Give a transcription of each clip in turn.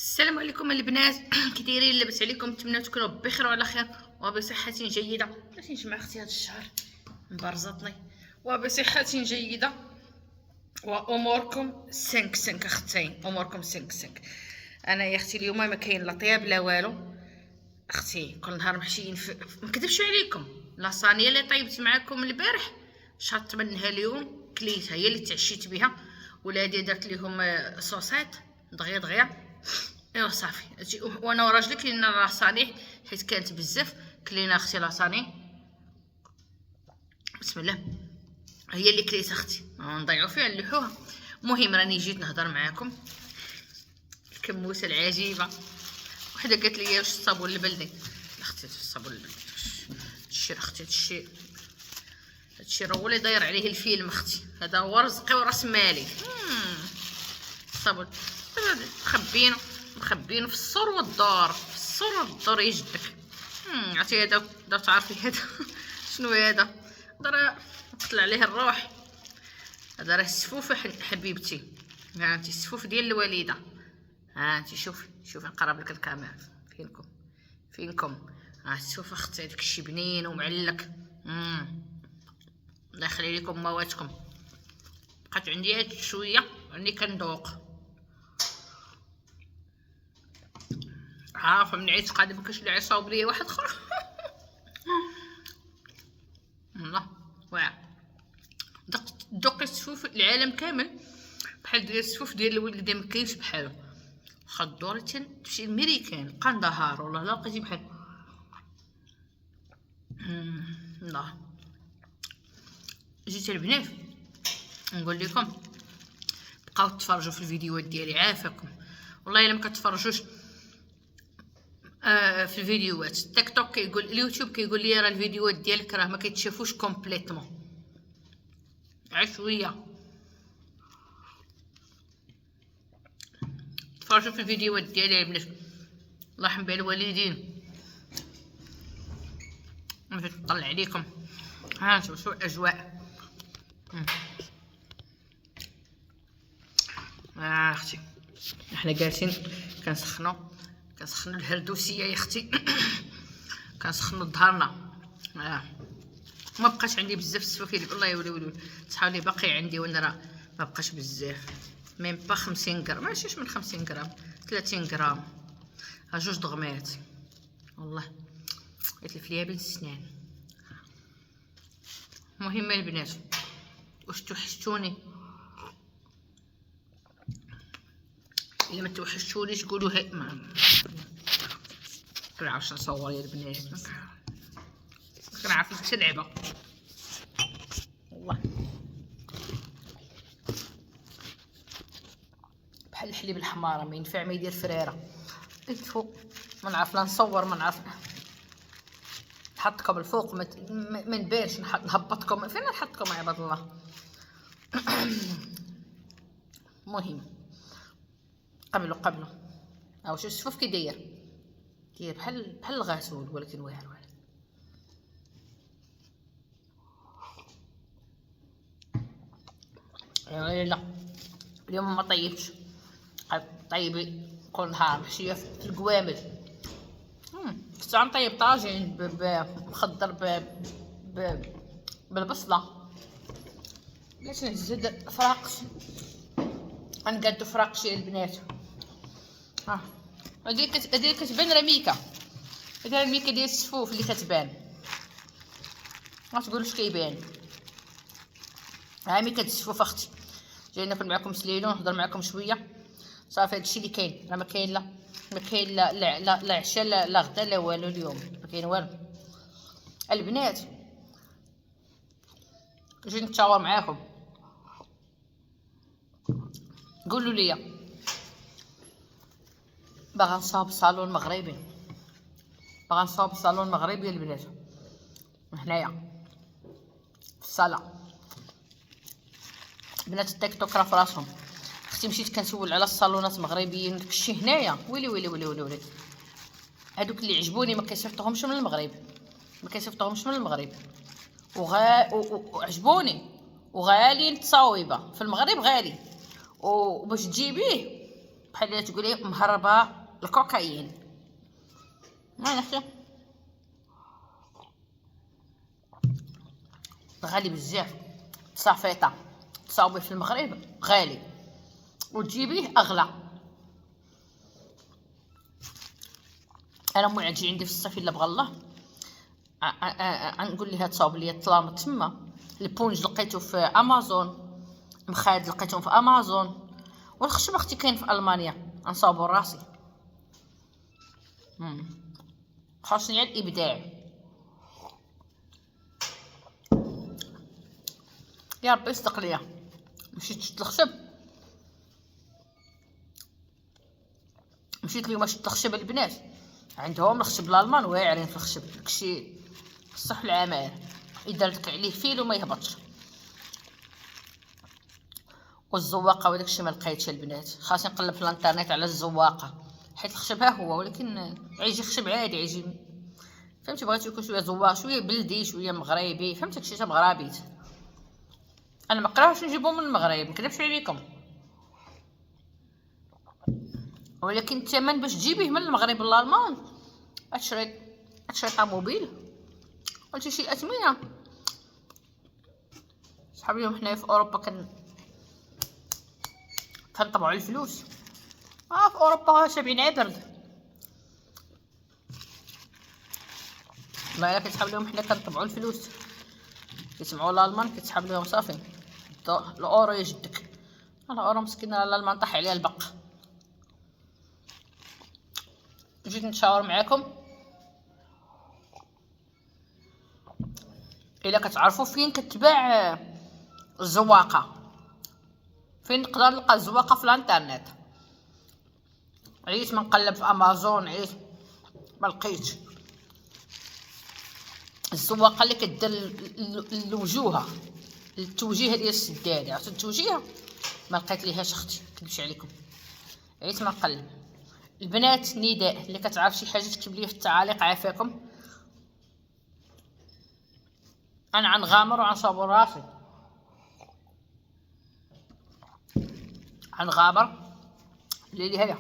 السلام عليكم البنات. كي دايرين؟ لاباس عليكم؟ نتمنى تكونوا بخير وعلى خير وبصحه جيده. بغيت نجمع اختي هذا الشهر مبرزطني وبصحه جيده واموركم سنك سنك اختي، اموركم سنك سنك. انا يا اختي اليوم ما كاين لا طياب لا والو اختي، كل نهار محشيين ما نكذبش عليكم. لاصانيا اللي طيبت معاكم البارح شاط منها اليوم كليتها، هي اللي تعشيت بها. ولادي درت لهم صوصات دغيا دغيا. ايوا صافي وانا وراجلي كلينا لاصاني حيت كانت بزاف. كلينا اختي لاصاني بسم الله، هي اللي كليت اختي نضيعوا فيها نلوحوها. المهم راني جيت نهضر معاكم الكموسه العجيبه. وحده قالت لي واش الصابون البلدي؟ اختي الصابون البلدي هادشي اختي، هادشي راه هو اللي داير عليه الفيلم اختي، هذا هو رزقي وراس مالي. الصابون مخبينه في السور والدار، في السور والدار يجدك. عرفتي هذا تعرفي هذا شنو هذا؟ راه طلع عليه الروح. هذا راه السفوفه حبيبتي، ها انت السفوف ديال الوالده. ها انت شوفي نقرب لك الكاميرا. فينكم ها السفوف اختي، داك الشي بنين ومعلك. الله يخلي لكم مواتكم. بقات عندي هاد شويه راني كندوق. عارفه من عيت قادم مكاش اللي عصاوب ليا واحد اخر. والله واعر. دوقي السفوف العالم كامل بحال ديال السفوف ديال الوالده، ما كاينش بحالو. خضوري تمشي الميريكان قندهار والله لا لقيتي بحال. الله جيت البنات نقول لكم بقاو تفرجوا في الفيديوهات ديالي عافاكم. والله الا ما كتفرجوش في الفيديوهات تيك توك كيقول، اليوتيوب كيقول لي راه الفيديوهات ديالك راه ما كيتشافوش كومبليتمون. عشويه تفرجوا في الفيديوهات ديالي يا بنات، الله يرحم بها الوالدين. نطلع عليكم. ها انتم شو الاجواء. اختي احنا جالسين كنسخنوا الهردوسيه يا اختي. كنسخنوا ظهرنا. ما بقاش عندي بزاف السفوف والله يولي صحاب لي باقي عندي وانا راه ما بقاش بزاف. ميم با 50 غرام، ماشيش من 50 غرام، 30 غرام. ها جوج دغمات والله يتلف ليا بين السنان. المهم البنات واش توحشتوني؟ الا ما توحشتونيش قولوا هاي. ما كنعرفش نصور يا البنات، كنعرف لك لعبه والله. بحال الحليب الحمارة ما ينفع ما يدير فريره. فوق ما نعرف لا نصور، ما نعرف نحطكم الفوق ما نبانش، نهبطكم فين نحطكم يا عباد الله. المهم قبلوا ها واش السفوف كي داير بحال الغسول ولكن واعر. لا اليوم ما طيبتش، طيبي كل نهار محشيه في القوامل. كنت غنطيب طاجين مخضر بالبصله، بلاش نزيد فراقش، غنقادو فراقش يا البنات. هادي كتبان رميكه، هادي الميكه ديال السفوف اللي كتبان، ما تقولوش كيبان. ها ميكه السفوف اختي، جاي ناكل معكم سليلو نهضر معكم شويه صافي. هادشي اللي كاين، راه ما كاين لا عشاء لا غدا لا والو اليوم، ما كاين والو. البنات جيت نتشاور معاكم، قولوا لي باغا نصاوب صالون مغربي، البنات هنايا في الصاله. بنات التيك توك راه فراسهم. اختي مشيت كنسول على الصالونات مغربيين داكشي هنايا ويلي ويلي ويلي ويلي ويلي. هادوك اللي عجبوني ما كيصيفطوهمش من المغرب، وعجبوني وغاليين التصاويبه في المغرب غالي، وباش تجيبيه بحال اللي تقولي مهربه الكوكايين. ما نختي غالي بزاف. صافيطه تصاوبيه في المغرب غالي وتجيبيه اغلى. انا امي عتجي عندي في الصيف الا بغى الله غنقول ليها تصاوب لي الطلامط تما. البونج لقيته في امازون، مخاد لقيتهم في امازون، والخشب اختي كاين في المانيا. غنصاوبو راسي. خاصني على الابداع. يا ربي يصدق ليا. مشيت شفت الخشب، مشيت اليوم شفت الخشب البنات عندهم الخشب الالمان واعرين في الخشب. داكشي بصح العماير اذا لك عليه فيل وما يهبطش. والزواقه وداكشي ما لقيتش البنات. خاصني نقلب في الانترنت على الزواقه حيت الخشب ها هو، ولكن يجي خشب عادي يجي. فهمتي بغيت يكون شويه زواق شويه بلدي شويه مغربي. فهمتي داكشي تا مغربيت. انا ما قراوش نجيبهم من المغرب مكذبش عليكم، ولكن الثمن باش تجيبيه من المغرب الالمان تشري طوموبيل ولا شي اثمنه. صحاب اليوم حنايا في اوروبا كنطبعوا الفلوس. في اوروبا شابين عبرد. والله الا كتسحب لهم حنا كنطبعوا الفلوس. كيسمعوا الالمان كتسحب لهم صافي الاورو يجدك. الاورو مسكينه الالمان طاح عليها البق. جيت نتشاور معاكم الا كتعرفوا فين كتباع الزواقه، فين نقدر نلقى الزواقه في الانترنت. عييت ما نقلب في امازون، عييت ما لقيتش الزواقه اللي كدير الوجوهه التوجيه ديال السداده. عرفتوا التوجيه؟ ما لقيت ليهاش اختي كنبش عليكم. عييت ما نقلب. البنات نداء اللي كتعرف شي حاجه تكتب لي في التعاليق عافاكم. انا غنغامر وغنصابر راسي. غنغامر الليلي هيا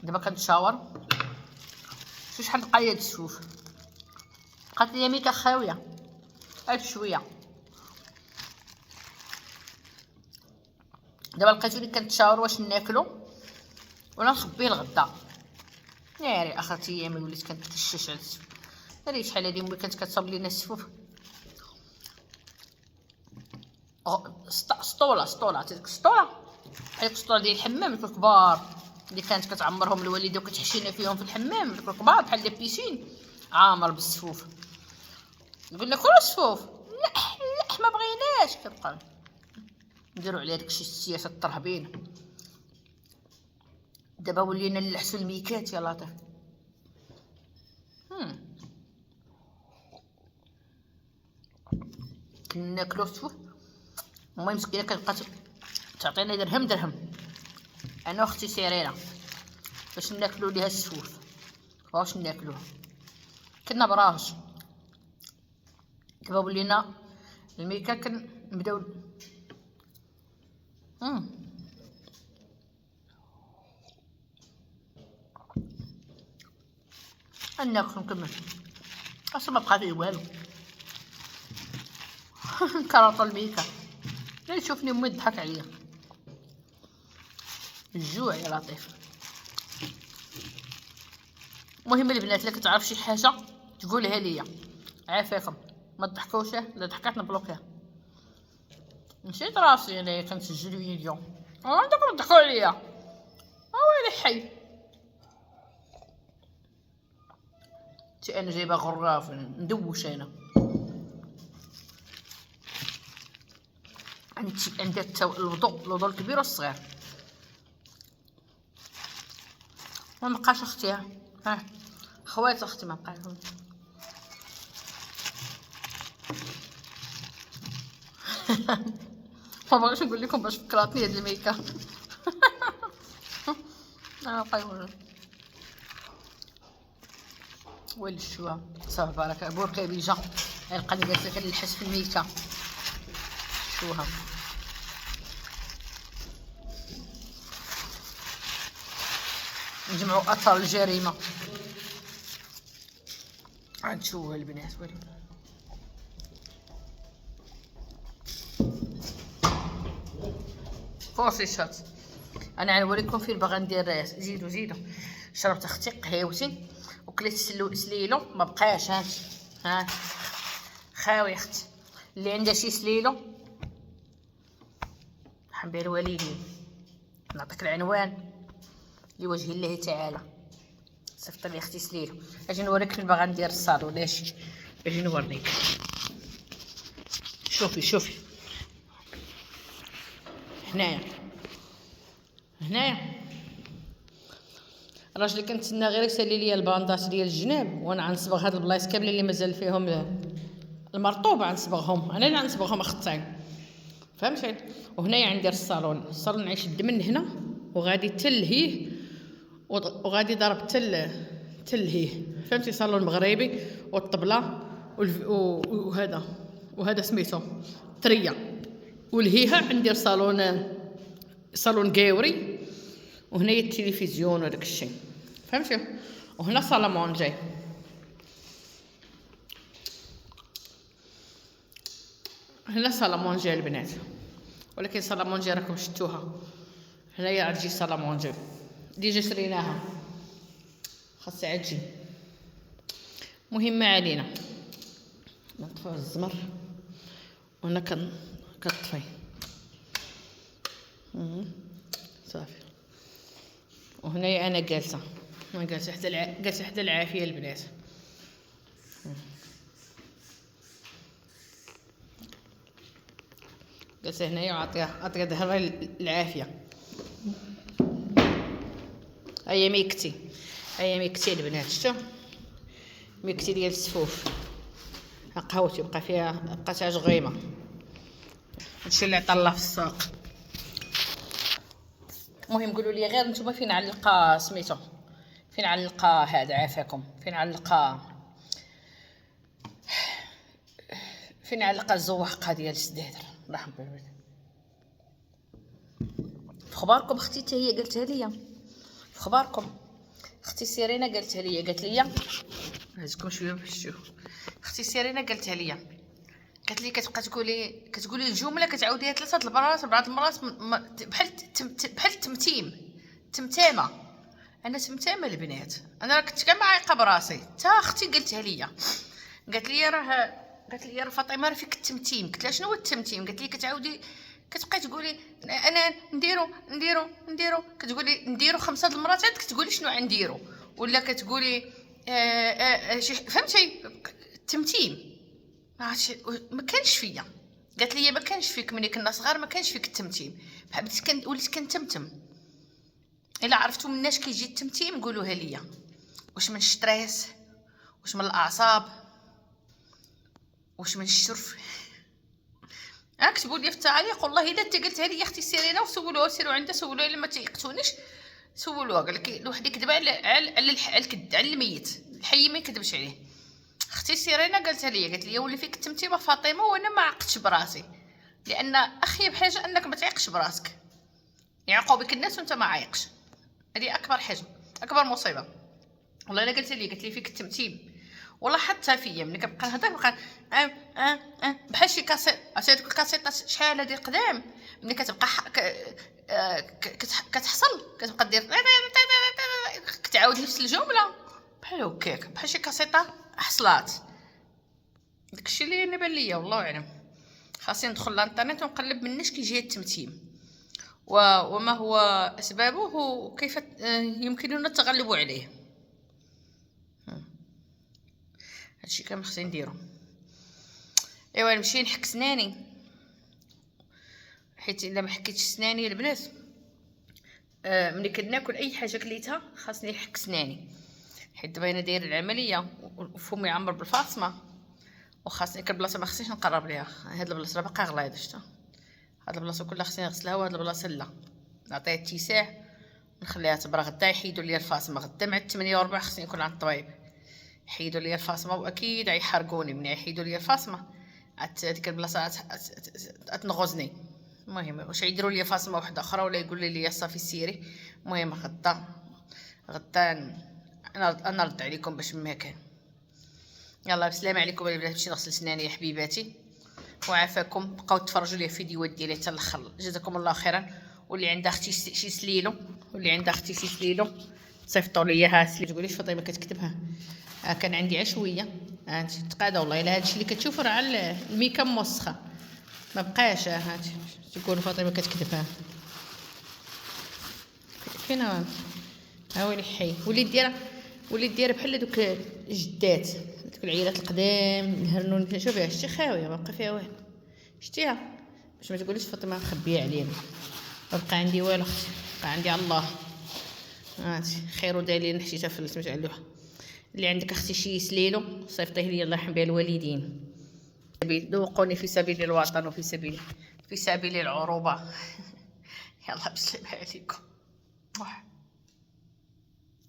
دابا كنتشاور. شحال دقايق السوف بقات لي ميكا خاويه هاد شويه. دابا لقيتوني كنتشاور واش ناكلو ولا نخبيه الغدا. ناري اخرتي ايامي وليت كنتكشش على السوف. ناري شحال هادي امي كانت كتصاوب لينا السفوف. سطوله تلك السطوله هذيك السطوله ديال الحمام ديك الكبار اللي كانت كتعمرهم الوالده وكتحشينا فيهم في الحمام. ديك الكبار بحال لي بيسين عامر بالسفوف. قلنا كل السفوف لا ما بغيناش. كتبقى نديرو عليها داكشي السياسه الترهبين. دابا ولينا نلحسوا الميكات يا لطيف. كنا ناكلو السفوف. امي مسكينه كتبقى تعطينا درهم انا واختي سيرينا باش ناكلو ليها السفوف. واش ناكلوها كنا براش. دابا ولينا الميكا كنبداو ناكلو نكمل. اصلا ما بقى فيه والو. كرهت الميكا. لا يشوفني امي تضحك عليا. الجوع يا لطيف. المهم البنات اللي كتعرف شي حاجه تقولها ليا عافاكم. ما تضحكوش لا ضحكات نبلوكيها. نسيت راسي انا كنسجل فيديو عندكم تضحكوا عليا. ويلي حي تي انا جايبه غراف ندوش. انا عندي الوضوء الكبير والصغير. ما بقاش اختي. ها خوات اختي ما بقاش. ما بغيتش نقول لكم باش فكراتني هاد الميكا. انا بقى ويلي الشوا صافي بركه بركه بيجا يلقاني جالسه كنلحس في الميكا. شوها نجمعوا اثار الجريمه. عاد شوفوا البنات ولي فوسيشات. انا غنوريكم فين باغا ندير. زيدوا شربت اختي قهيوتي وكليت سليلو ما بقاش. ها خاوي اختي اللي عندها شي سليلو حنبيع الوالدين. نعطيك العنوان لوجه الله تعالى. صيفط لي اختي سليلو. اجي نوريك فين باغا ندير الصالون. اجي نوريك. شوفي هنايا الراجل اللي كنتسنى غير يسالي لي الباندات ديال الجناب، وانا غنصبغ هاد البلايص كاملين اللي مازال فيهم المرطوب. غنصبغهم انا اللي غنصبغهم اختين، فهمتي. وهنايا غندير الصالون نعيش من هنا وغادي تلهيه وغادي ضرب تلهيه، فهمتي. صالون مغربي والطبله وهذا سميتو طريه ولهيها. ندير صالون قاوري وهنايا التلفزيون وداك الشيء، فهمتي. وهنا صالامونجي. هنا صالامونجي البنات، ولكن صالامونجي راكم شفتوها. هنايا عاد تجي صالامونجي ديجا شريناها، خاصها عاد تجي. مهمه علينا. نطفيو الزمر وانا كطفي صافي. وهنايا انا جالسه حدا العافيه البنات. جالسه هنايا وعطيها ظهرها العافيه. هيا ميكتي البنات. شتو ميكتي ديال السفوف. قهوتي بقاتها جغيمه. هادشي اللي عطا الله في السوق. المهم قولوا لي غير نتوما فين علقا سميتو، فين علقا هذا عافاكم، فين علقا الزواقه ديال السدادر. الله يحفظ البلاد. في خباركم اختي حتى هي قالتها ليا، في خباركم اختي سيرينا قالتها ليا، قالت لي هزكم شويه باش تشوفوا. اختي سيرينا قالتها ليا، قالت لي كتبقى كتقولي الجمله كتعاوديها 3 المرات 4 المرات بحال تمتامه. انا تمتامه البنات، انا كنت كاع عايقه براسي. حتى اختي قالتها ليا، قالت لي راه فاطمه راه فيك التمتيم. قلت لها شنو هو التمتيم؟ قالت لي كتبقاي تقولي انا نديرو كتقولي نديرو 5 المرات عاد كتقولي شنو غنديرو، ولا كتقولي فهمتي التمتيم. ما كانش فيا. قالت لي ما كانش فيك ملي كنا صغار، ما كانش فيك التمتيم. وليت كنتمتم. الا عرفتوا مناش كيجي التمتيم قولوها ليا. واش من ستريس، واش من الاعصاب، واش من الشرف؟ اكتبوا لي في التعليق. والله الا انت قلتها لي اختي سيرينا وسولوها، سيروا عندها سولوها. الا ما تيقتونيش سولوها. قال لك الواحد يكذب على الميت، الحي ما يكذبش عليه. اختي سيرينا قالتها لي، قالت لي ولي فيك التمتيمه فاطمه، وانا ما عقتش براسي، لان اخيب حاجه انك ما تعيقش براسك. يعيقوا بك الناس وانت ما عايقش، هذه اكبر حاجه، اكبر مصيبه. والله الا قالت لي فيك التمتيم. والله حتى فيا ملي كنبقى نهضر بقى بحال شي كاسيطه شحال هادي قدام. ملي كتبقى كتحصل كتبقى دير كتعاود نفس الجمله بحال هكاك، بحال شي كاسيطه حصلات. داكشي اللي انا بان ليا والله اعلم. خاصني ندخل للانترنت ونقلب مناش كيجي التمتيم وما هو اسبابه وكيف يمكننا التغلب عليه. هادشي كامل خصني نديرو. ايوا نمشي نحك سناني، حيت الا ما حكيتش سناني البنات ملي كناكل اي حاجه كليتها خاصني نحك سناني، حيت دابا انا داير العمليه وفمي عمر بالفاطمه، وخاصني البلاصه ما خصنيش نقرب ليها. هاد البلاصه باقا غليظه. شتا هاد البلاصه كلها خصني نغسلها، وهاد البلاصه لا نعطيها اتساع نخليها تبرى. غدا يحيدوا لي الفاطمه، غدا مع 8:15 خصني نكون عند الطبيب. يحيدوا لي الفاطمه واكيد غيحرقوني. ملي يحيدوا لي الفاطمه هذيك البلاصه تنغزني. المهم واش يديروا لي فاطمه وحده اخرى ولا يقول لي صافي سيري. المهم غدا غدا انا نرد عليكم باش ما كان. يلا بسلام عليكم البنات، باش نغسل سناني يا حبيباتي وعافاكم. بقاو تفرجوا لي الفيديوهات ديالي حتى الاخر، جزاكم الله خيرا. واللي عندها اختي شي سليلو، واللي عندها اختي شي سليلو صيفطوا لي ها سليلو. تقوليش فاطمه كتكتبها؟ كان عندي غير شويه. هانتي تقاده والله الا هادشي اللي كتشوفوا راه على الميكا موسخه ما بقاش. هانتي تقول فاطمه كتكتبها فين ها ويلي حي. وليت دايره بحال دوك الجدات، دوك العيالات القدام الهرنون. شوفيها شتي خاويه ما بقى فيها والو، شتيها باش ما تقوليش فاطمه مخبيه علينا. ما بقى عندي والو اختي، بقى عندي على الله. هانتي خير دليل حشيتها في المتعلوحه. اللي عندك اختي شي سليلو صيفطيه لي الله يرحم بها الوالدين. ذوقوني في سبيل الوطن وفي سبيل العروبه. يلا بسلام عليكم.